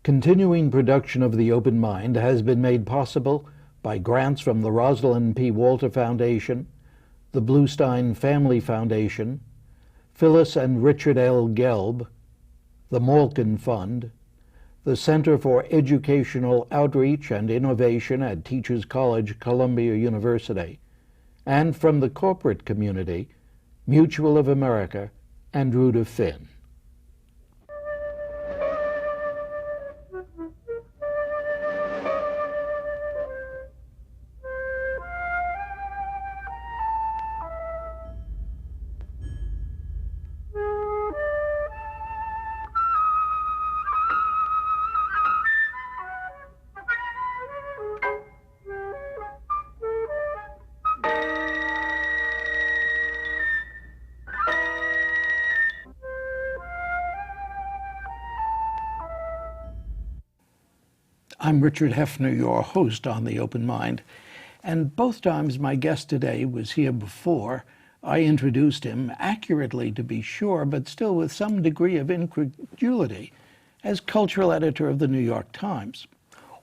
Continuing production of The Open Mind has been made possible by grants from the Rosalind P. Walter Foundation, the Bluestein Family Foundation, Phyllis and Richard L. Gelb, the Malkin Fund, the Center for Educational Outreach and Innovation at Teachers College, Columbia University, and from the corporate community, Mutual of America and Rudolph Finn. I'm Richard Heffner, your host on The Open Mind, and both times my guest today was here before, I introduced him, accurately to be sure, but still with some degree of incredulity, as cultural editor of the New York Times,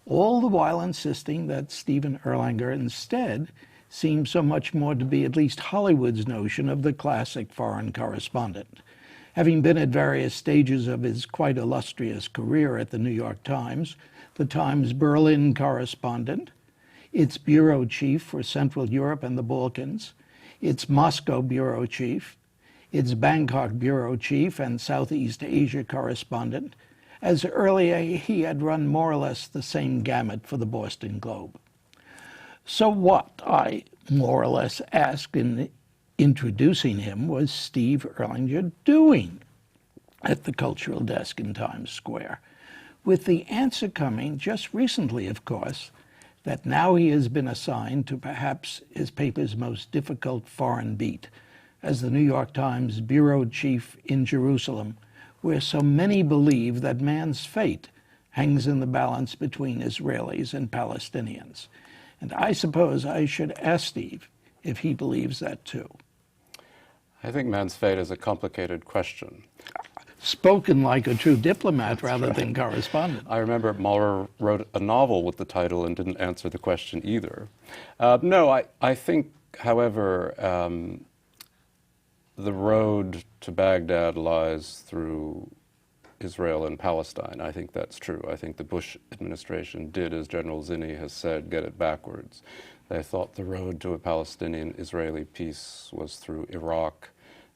all the while insisting that Stephen Erlanger instead seemed so much more to be at least Hollywood's notion of the classic foreign correspondent. Having been at various stages of his quite illustrious career at the New York Times, the Times Berlin correspondent, its bureau chief for Central Europe and the Balkans, its Moscow bureau chief, its Bangkok bureau chief and Southeast Asia correspondent. As earlier, he had run more or less the same gamut for the Boston Globe. So what, I more or less asked in introducing him, was Steve Erlanger doing at the cultural desk in Times Square? With the answer coming just recently, of course, that now he has been assigned to perhaps his paper's most difficult foreign beat as the New York Times bureau chief in Jerusalem, where so many believe that man's fate hangs in the balance between Israelis and Palestinians. And I suppose I should ask Steve if he believes that too. I think man's fate is a complicated question. Spoken like a true diplomat rather right. than correspondent. I remember Maurer wrote a novel with the title and didn't answer the question either. No, I think, however, the road to Baghdad lies through Israel and Palestine. I think that's true. I think the Bush administration did, as General Zinni has said, get it backwards. They thought the road to a Palestinian-Israeli peace was through Iraq.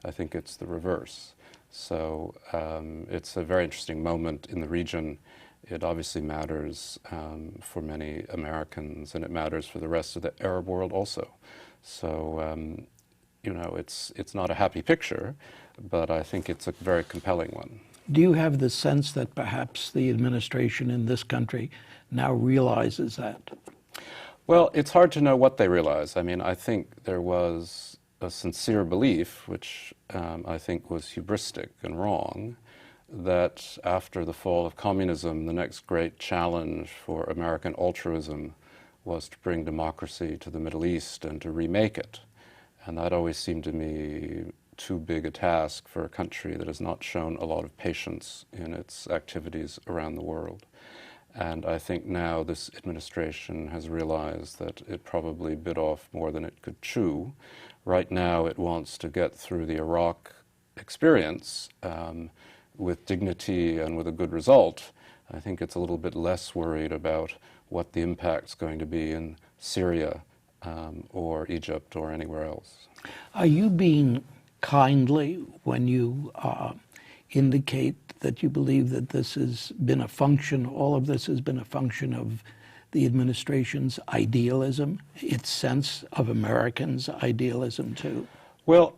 I think it's the reverse. So it's a very interesting moment in the region. It obviously matters for many Americans, and it matters for the rest of the Arab world also. So, you know, it's not a happy picture, but I think it's a very compelling one. Do you have the sense that perhaps the administration in this country now realizes that? Well, it's hard to know what they realize. I mean, I think there was a sincere belief, which I think was hubristic and wrong, that after the fall of communism, the next great challenge for American altruism was to bring democracy to the Middle East and to remake it. And that always seemed to me too big a task for a country that has not shown a lot of patience in its activities around the world. And I think now this administration has realized that it probably bit off more than it could chew. Right now it wants to get through the Iraq experience with dignity and with a good result. I think it's a little bit less worried about what the impact's going to be in Syria or Egypt or anywhere else. Are you being kindly when you indicate that you believe that this has been a function, all of this has been a function of the administration's idealism, its sense of Americans' idealism too? Well,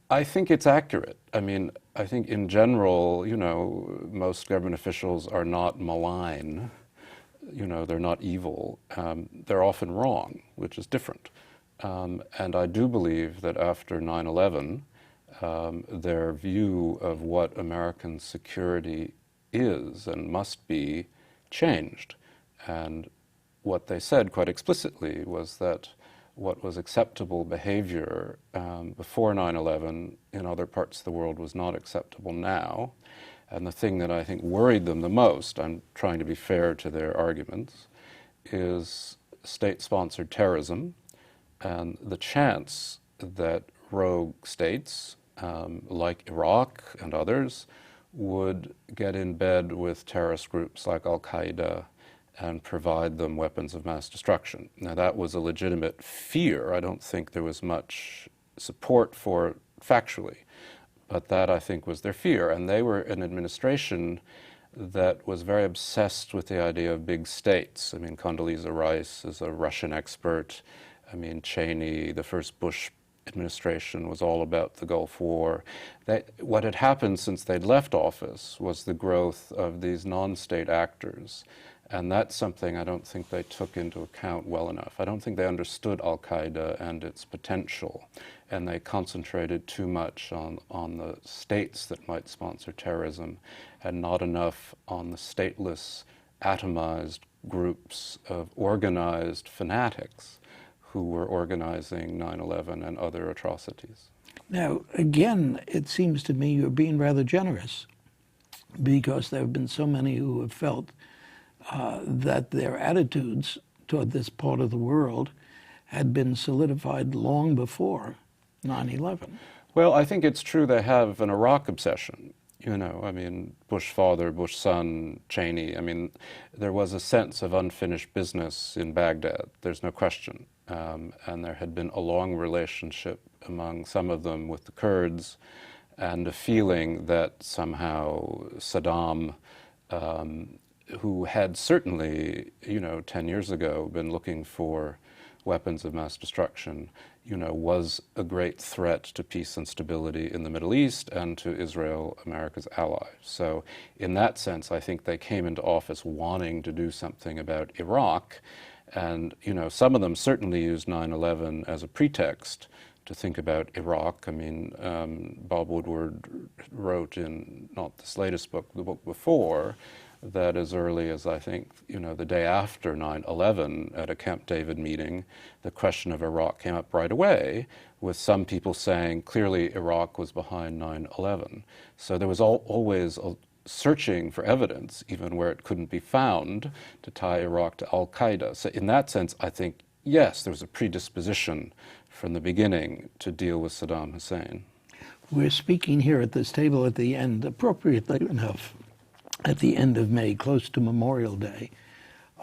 I think it's accurate. I mean, I think in general, you know, most government officials are not malign. You know, they're not evil. They're often wrong, which is different. And I do believe that after 9/11, their view of what American security is and must be changed. And what they said quite explicitly was that what was acceptable behavior before 9/11 in other parts of the world was not acceptable now, And the thing that I think worried them the most, I'm trying to be fair to their arguments, is state-sponsored terrorism and the chance that rogue states like Iraq and others would get in bed with terrorist groups like Al-Qaeda and provide them weapons of mass destruction. Now, that was a legitimate fear. I don't think there was much support for it factually, but that, I think, was their fear. And they were an administration that was very obsessed with the idea of big states. I mean, Condoleezza Rice is a Russian expert. I mean, Cheney, the first Bush administration, was all about the Gulf War. What had happened since they'd left office was the growth of these non-state actors. And that's something I don't think they took into account well enough. I don't think they understood Al-Qaeda and its potential, and they concentrated too much on the states that might sponsor terrorism and not enough on the stateless, atomized groups of organized fanatics who were organizing 9/11 and other atrocities. Now, again, it seems to me you're being rather generous, because there have been so many who have felt that their attitudes toward this part of the world had been solidified long before 9/11. Well, I think it's true they have an Iraq obsession. You know, I mean, Bush father, Bush son, Cheney. I mean, there was a sense of unfinished business in Baghdad. There's no question. And there had been a long relationship among some of them with the Kurds, and a feeling that somehow Saddam, who had certainly, 10 years ago been looking for weapons of mass destruction, was a great threat to peace and stability in the Middle East and to Israel, America's ally. So in that sense, I think they came into office wanting to do something about Iraq. And, some of them certainly used 9/11 as a pretext to think about Iraq. I mean, Bob Woodward wrote in not this latest book, the book before, that as early as, I think, the day after 9/11 at a Camp David meeting, the question of Iraq came up right away, with some people saying clearly Iraq was behind 9/11. So there was always searching for evidence, even where it couldn't be found, to tie Iraq to Al-Qaeda. So in that sense, I think, yes, there was a predisposition from the beginning to deal with Saddam Hussein. We're speaking here at this table at the end, appropriately enough, at the end of May, close to Memorial Day.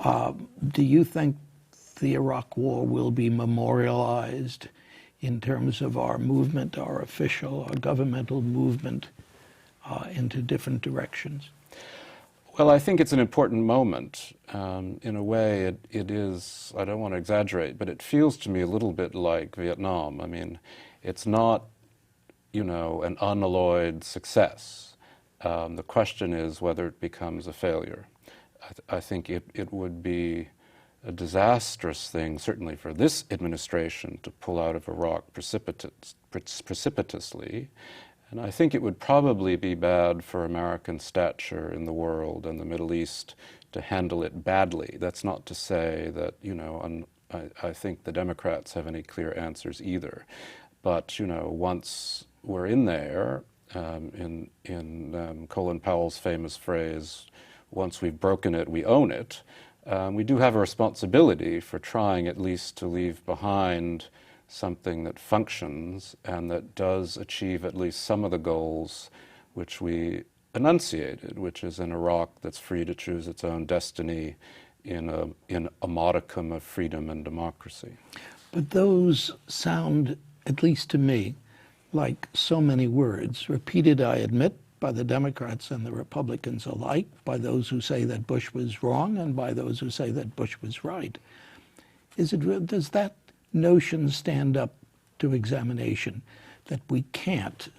Do you think the Iraq War will be memorialized in terms of our movement, our official, our governmental movement into different directions? Well, I think it's an important moment. In a way, it is, I don't want to exaggerate, but it feels to me a little bit like Vietnam. I mean, it's not, an unalloyed success. The question is whether it becomes a failure. I think it would be a disastrous thing, certainly for this administration, to pull out of Iraq precipitously. And I think it would probably be bad for American stature in the world and the Middle East to handle it badly. That's not to say that, I think the Democrats have any clear answers either. But, once we're in there, in Colin Powell's famous phrase, once we've broken it, we own it, we do have a responsibility for trying at least to leave behind something that functions and that does achieve at least some of the goals which we enunciated, which is an Iraq that's free to choose its own destiny in a modicum of freedom and democracy. But those sound, at least to me, like so many words, repeated, I admit, by the Democrats and the Republicans alike, by those who say that Bush was wrong and by those who say that Bush was right. Does that notion stand up to examination, that we can't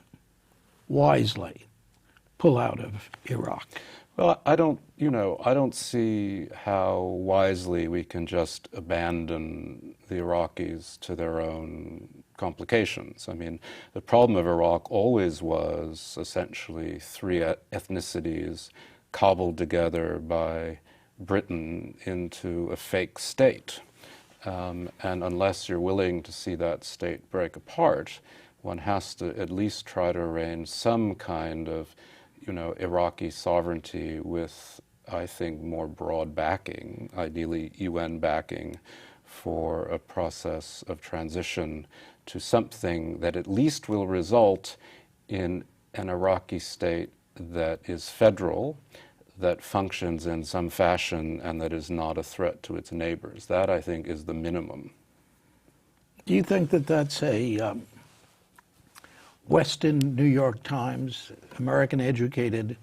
wisely pull out of Iraq? Well, I don't see how wisely we can just abandon the Iraqis to their own complications. I mean, the problem of Iraq always was essentially three ethnicities cobbled together by Britain into a fake state. And unless you're willing to see that state break apart, one has to at least try to arrange some kind of, Iraqi sovereignty with, I think, more broad backing, ideally UN backing, for a process of transition to something that at least will result in an Iraqi state that is federal, that functions in some fashion, and that is not a threat to its neighbors. That, I think, is the minimum. Do you think that that's a Western New York Times, American-educated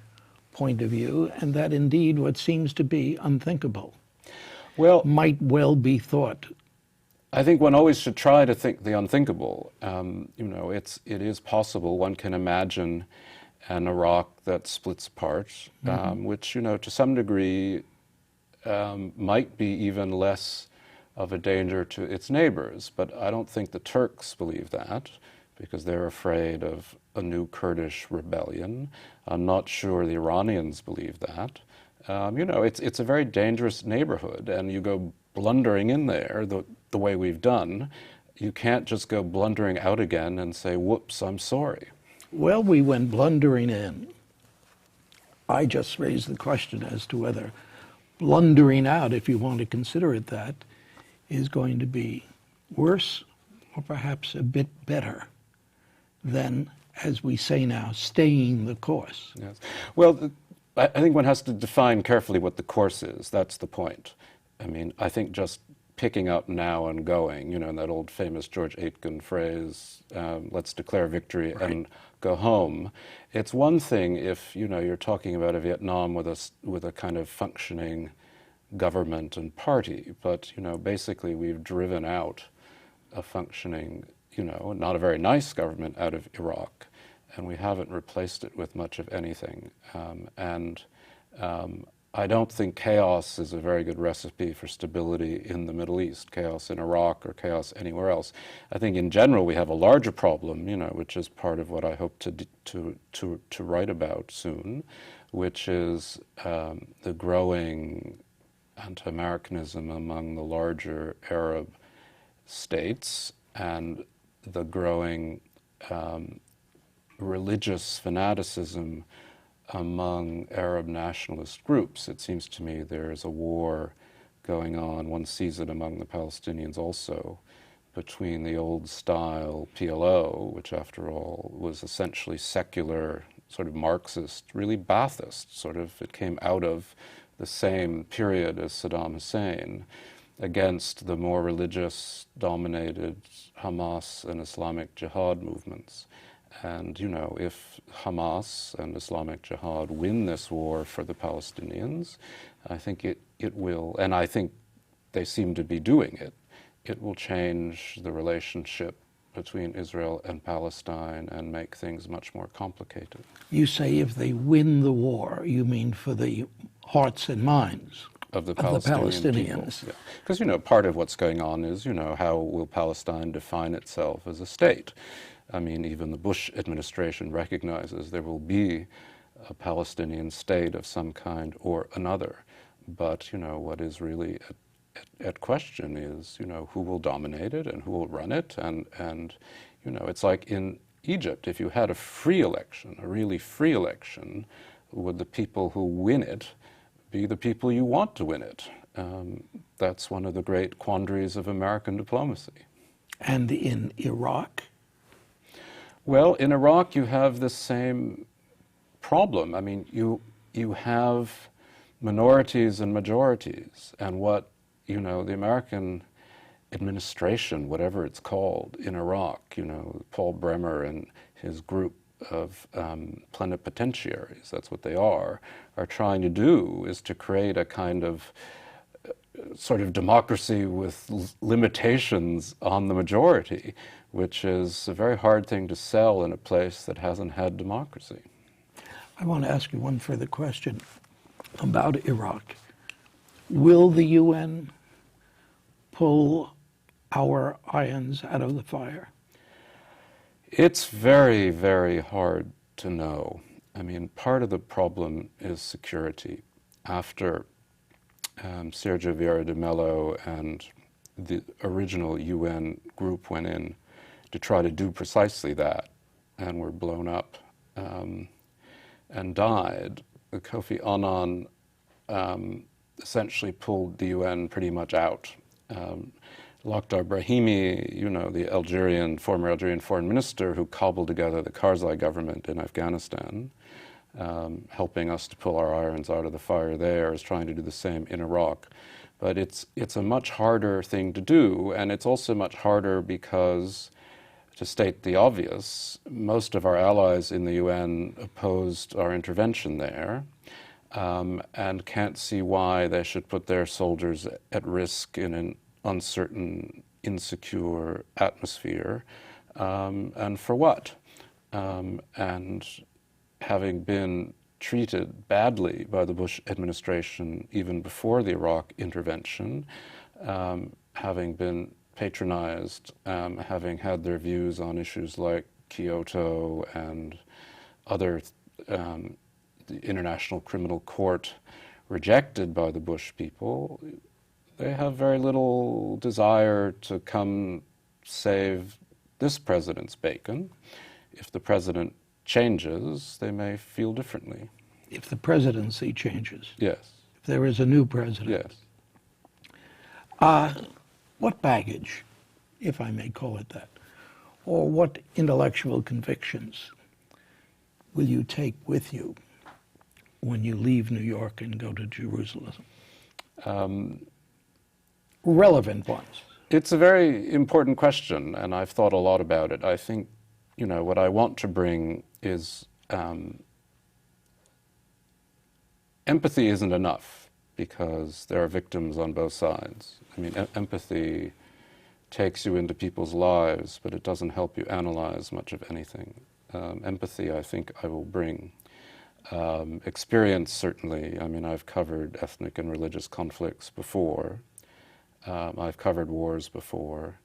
point of view, and that indeed what seems to be unthinkable might well be thought? I think one always should try to think the unthinkable. It is possible. One can imagine an Iraq that splits apart, which, to some degree might be even less of a danger to its neighbors. But I don't think the Turks believe that, because they're afraid of a new Kurdish rebellion. I'm not sure the Iranians believe that. It's a very dangerous neighborhood, and you go blundering in there the way we've done. You can't just go blundering out again and say, whoops, I'm sorry. Well, we went blundering in. I just raised the question as to whether blundering out, if you want to consider it that, is going to be worse or perhaps a bit better than, as we say now, staying the course. Yes. Well, I think one has to define carefully what the course is. That's the point. I mean, I think just picking up now and going, that old famous George Aitken phrase, let's declare victory and go home. It's one thing if, you're talking about a Vietnam with a kind of functioning government and party, but, basically we've driven out a functioning, not a very nice government out of Iraq, and we haven't replaced it with much of anything. I don't think chaos is a very good recipe for stability in the Middle East, chaos in Iraq or chaos anywhere else. I think in general we have a larger problem, which is part of what I hope to write about soon, which is the growing anti-Americanism among the larger Arab states and the growing religious fanaticism among Arab nationalist groups. It seems to me there is a war going on, one sees it among the Palestinians also, between the old style PLO, which after all was essentially secular, sort of Marxist, really Ba'athist, sort of, it came out of the same period as Saddam Hussein, against the more religious dominated Hamas and Islamic Jihad movements. And, if Hamas and Islamic Jihad win this war for the Palestinians, I think it will, and I think they seem to be doing it, it will change the relationship between Israel and Palestine and make things much more complicated. You say if they win the war, you mean for the hearts and minds of the Palestinians. Because, part of what's going on is, how will Palestine define itself as a state? I mean, even the Bush administration recognizes there will be a Palestinian state of some kind or another. But, what is really at question is, who will dominate it and who will run it. And it's like in Egypt, if you had a free election, a really free election, would the people who win it be the people you want to win it? That's one of the great quandaries of American diplomacy. And in Iraq? Well, in Iraq you have the same problem. I mean, you have minorities and majorities, and what, the American administration, whatever it's called, in Iraq, Paul Bremer and his group of plenipotentiaries, that's what they are trying to do is to create a kind of sort of democracy with limitations on the majority, which is a very hard thing to sell in a place that hasn't had democracy. I want to ask you one further question about Iraq. Will the UN pull our irons out of the fire? It's very, very hard to know. I mean, part of the problem is security. After Sergio Vieira de Mello and the original UN group went in to try to do precisely that and were blown up. and died, Kofi Annan essentially pulled the UN pretty much out. Lakhdar Brahimi, the former Algerian foreign minister who cobbled together the Karzai government in Afghanistan, helping us to pull our irons out of the fire there, is trying to do the same in Iraq. But it's a much harder thing to do, and it's also much harder because, to state the obvious, most of our allies in the UN opposed our intervention there, and can't see why they should put their soldiers at risk in an uncertain, insecure atmosphere, and for what? And having been treated badly by the Bush administration even before the Iraq intervention, having been patronized, having had their views on issues like Kyoto and other the International Criminal Court rejected by the Bush people, they have very little desire to come save this president's bacon. If the president changes, they may feel differently. If the presidency changes? Yes. If there is a new president? Yes. What baggage, if I may call it that, or what intellectual convictions will you take with you when you leave New York and go to Jerusalem? Relevant ones. It's a very important question, and I've thought a lot about it. I think, what I want to bring is empathy isn't enough because there are victims on both sides. I mean, empathy takes you into people's lives, but it doesn't help you analyze much of anything. Empathy, I think, I will bring. Experience, certainly. I mean, I've covered ethnic and religious conflicts before. I've covered wars before.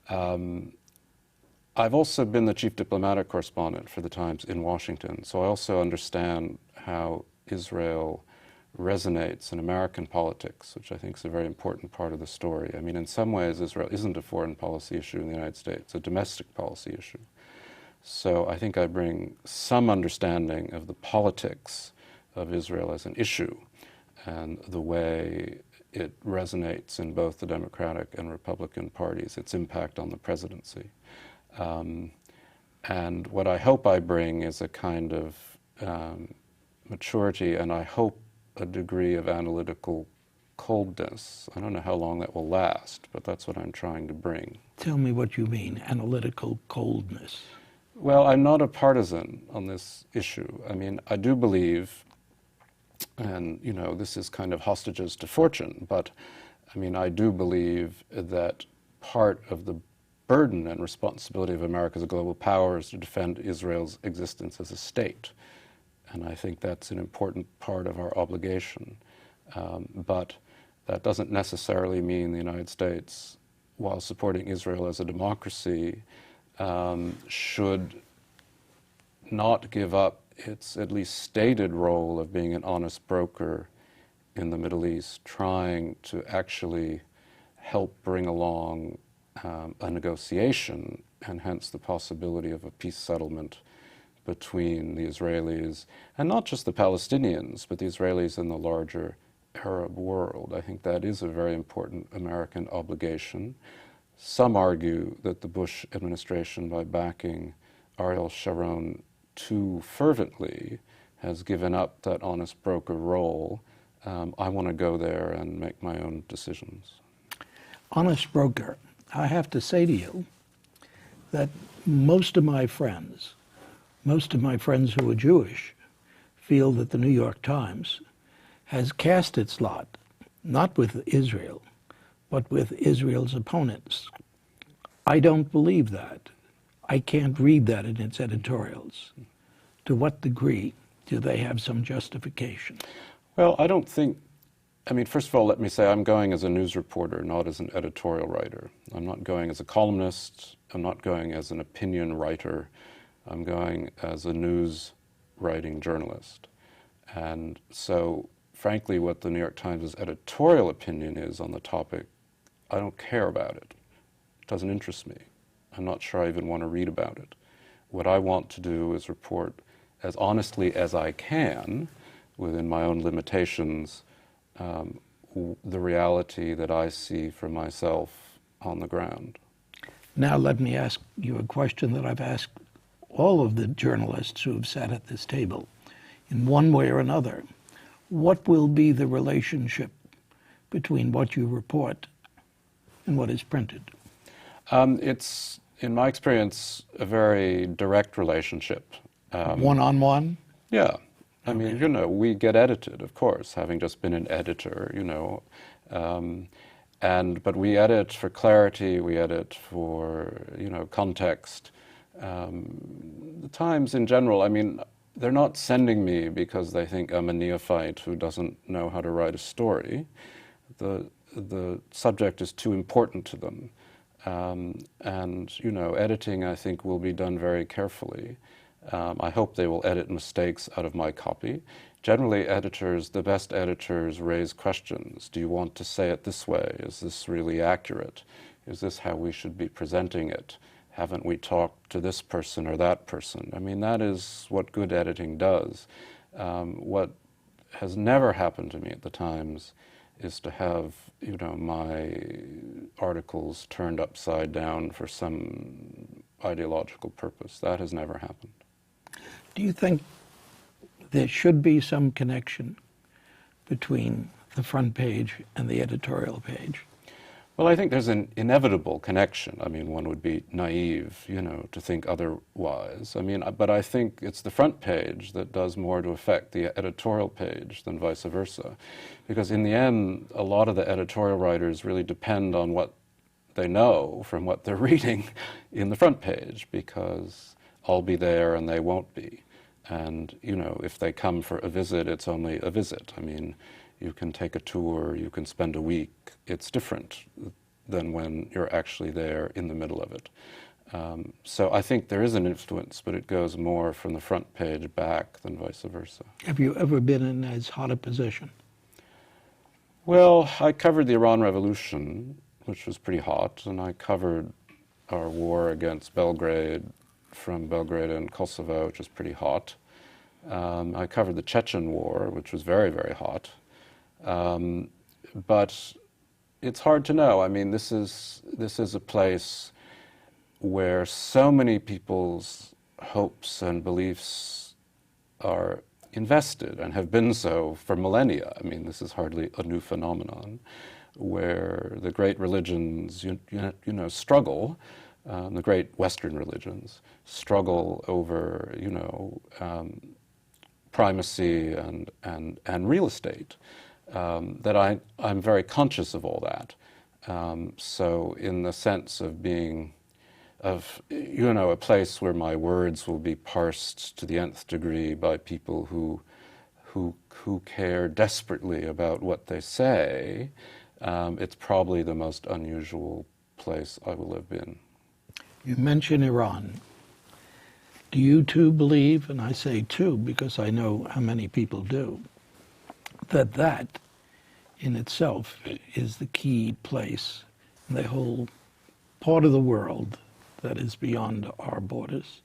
I've also been the chief diplomatic correspondent for the Times in Washington, so I also understand how Israel resonates in American politics, which I think is a very important part of the story. I mean, in some ways, Israel isn't a foreign policy issue in the United States, it's a domestic policy issue. So I think I bring some understanding of the politics of Israel as an issue and the way it resonates in both the Democratic and Republican parties, its impact on the presidency. And what I hope I bring is a kind of maturity, and I hope a degree of analytical coldness. I don't know how long that will last, but that's what I'm trying to bring. Tell me what you mean, analytical coldness. Well, I'm not a partisan on this issue. I mean, I do believe, and this is kind of hostages to fortune, but I mean, I do believe that part of the burden and responsibility of America as a global power is to defend Israel's existence as a state. And I think that's an important part of our obligation. But that doesn't necessarily mean the United States, while supporting Israel as a democracy, should not give up its at least stated role of being an honest broker in the Middle East, trying to actually help bring along a negotiation and hence the possibility of a peace settlement between the Israelis, and not just the Palestinians, but the Israelis and the larger Arab world. I think that is a very important American obligation. Some argue that the Bush administration, by backing Ariel Sharon too fervently, has given up that honest broker role. I want to go there and make my own decisions. Honest broker. I have to say to you that most of my friends who are Jewish, feel that the New York Times has cast its lot, not with Israel, but with Israel's opponents. I don't believe that. I can't read that in its editorials. To what degree do they have some justification? Well, I don't think, first of all, let me say I'm going as a news reporter, not as an editorial writer. I'm not going as a columnist. I'm not going as an opinion writer. I'm going as a news writing journalist. And so, frankly, what the New York Times' editorial opinion is on the topic, I don't care about it. It doesn't interest me. I'm not sure I even want to read about it. What I want to do is report as honestly as I can, within my own limitations, the reality that I see for myself on the ground. Now let me ask you a question that I've asked all of the journalists who have sat at this table. In one way or another, what will be the relationship between what you report and what is printed? It's, in my experience, a very direct relationship. One-on-one? Yeah. I mean, you know, we get edited, of course, having just been an editor, you know. But we edit for clarity, we edit for, you know, context. The Times in general, I mean, they're not sending me because they think I'm a neophyte who doesn't know how to write a story. The subject is too important to them. And, you know, editing, I think, will be done very carefully. I hope they will edit mistakes out of my copy. Generally, editors, the best editors, raise questions. Do you want to say it this way? Is this really accurate? Is this how we should be presenting it? Haven't we talked to this person or that person? I mean, that is what good editing does. What has never happened to me at the Times is to have, you know, my articles turned upside down for some ideological purpose. That has never happened. Do you think there should be some connection between the front page and the editorial page? Well, I think there's an inevitable connection. I mean, one would be naive, you know, to think otherwise. I mean, but I think it's the front page that does more to affect the editorial page than vice versa. Because in the end, a lot of the editorial writers really depend on what they know from what they're reading in the front page, because I'll be there and they won't be. And, you know, if they come for a visit, it's only a visit. I mean, you can take a tour, you can spend a week. It's different than when you're actually there in the middle of it. So I think there is an influence, but it goes more from the front page back than vice versa. Have you ever been in as hot a position? Well, I covered the Iran Revolution, which was pretty hot, and I covered our war against Belgrade, from Belgrade and Kosovo, which was pretty hot. I covered the Chechen War, which was very, very hot. But it's hard to know. I mean, this is a place where so many people's hopes and beliefs are invested and have been so for millennia. I mean, this is hardly a new phenomenon, where the great religions, you know, struggle. The great Western religions struggle over, you know, primacy and real estate. That I'm very conscious of all that. So in the sense of being, you know, a place where my words will be parsed to the nth degree by people who care desperately about what they say, it's probably the most unusual place I will have been. You mention Iran. Do you too believe, and I say too because I know how many people do, that that in itself is the key place in the whole part of the world that is beyond our borders?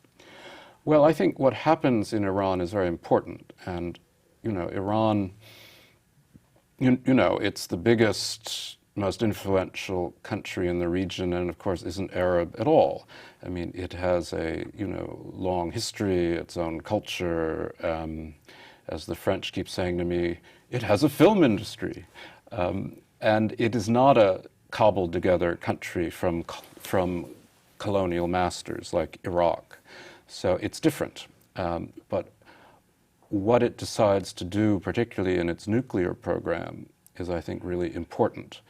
Well, I think what happens in Iran is very important. And, you know, Iran, you know, it's the biggest, most influential country in the region, and of course isn't Arab at all. I mean, it has a, you know, long history, its own culture. As the French keep saying to me, it has a film industry. And it is not a cobbled together country from colonial masters like Iraq. So it's different. But what it decides to do, particularly in its nuclear program, is, I think, really important.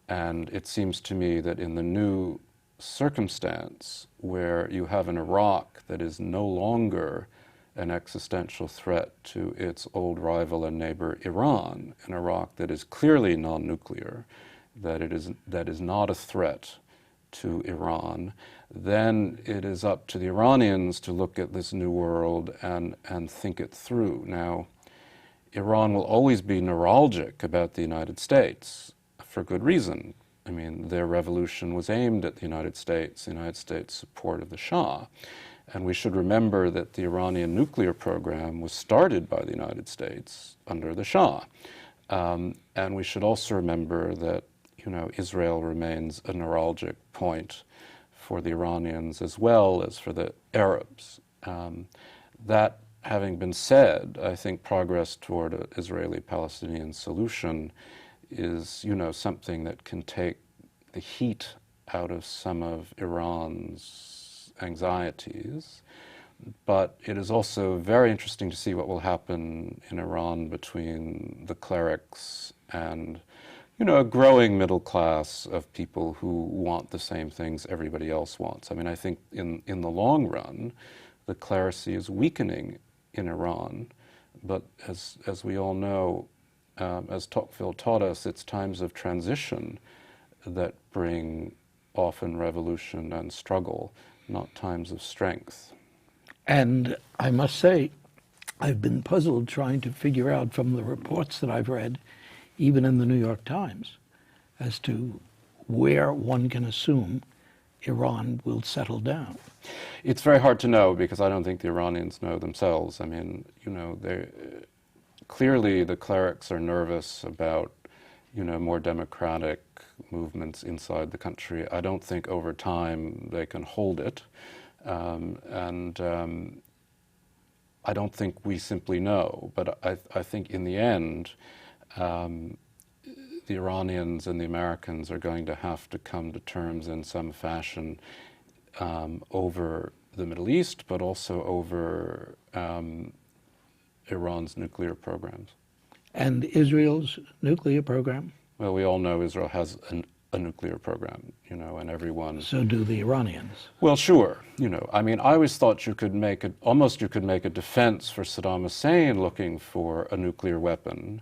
And it seems to me that in the new circumstance where you have an Iraq that is no longer an existential threat to its old rival and neighbor Iran, an Iraq that is clearly non-nuclear, that is not a threat to Iran, then it is up to the Iranians to look at this new world and think it through. Now, Iran will always be neuralgic about the United States, for good reason. I mean, their revolution was aimed at the United States support of the Shah. And we should remember that the Iranian nuclear program was started by the United States under the Shah. And we should also remember that, Israel remains a neuralgic point for the Iranians as well as for the Arabs. That having been said, I think progress toward an Israeli-Palestinian solution is, something that can take the heat out of some of Iran's anxieties. But it is also very interesting to see what will happen in Iran between the clerics and, a growing middle class of people who want the same things everybody else wants. I mean, I think in the long run, the clerisy is weakening in Iran. But as we all know, as Tocqueville taught us, it's times of transition that bring often revolution and struggle, not times of strength. And I must say, I've been puzzled trying to figure out from the reports that I've read, even in the New York Times, as to where one can assume Iran will settle down. It's very hard to know because I don't think the Iranians know themselves. I mean, clearly the clerics are nervous about, more democratic movements inside the country. I don't think over time they can hold it. I don't think we simply know, but I think in the end, the Iranians and the Americans are going to have to come to terms in some fashion over the Middle East, but also over Iran's nuclear programs. And Israel's nuclear program? Well, we all know Israel has a nuclear program, and everyone... So do the Iranians. Well, sure. I mean, I always thought you could make a defense for Saddam Hussein looking for a nuclear weapon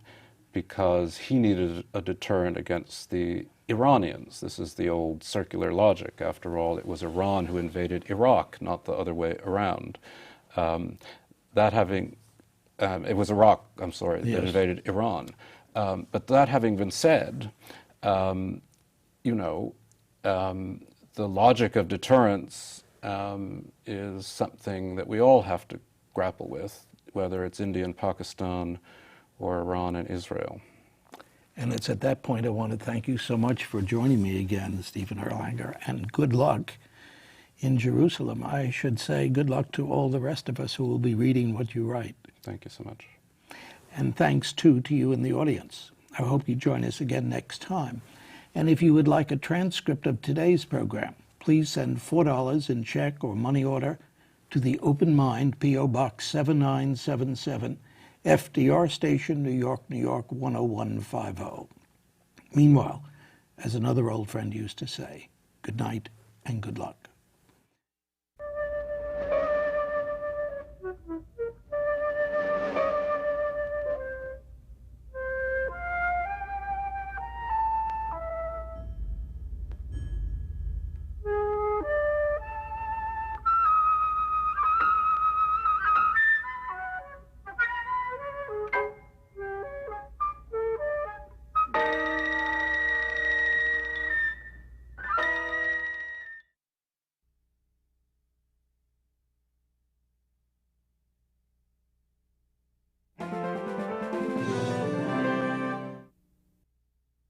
because he needed a deterrent against the Iranians. This is the old circular logic. After all, it was Iran who invaded Iraq, not the other way around. It was Iraq, I'm sorry, yes, that invaded Iran. But that having been said, the logic of deterrence is something that we all have to grapple with, whether it's India and Pakistan or Iran and Israel. And it's at that point I want to thank you so much for joining me again, Stephen Erlanger, and good luck in Jerusalem. I should say good luck to all the rest of us who will be reading what you write. Thank you so much. And thanks, too, to you in the audience. I hope you join us again next time. And if you would like a transcript of today's program, please send $4 in check or money order to the Open Mind, P.O. Box 7977, FDR Station, New York, New York 10150. Meanwhile, as another old friend used to say, good night and good luck.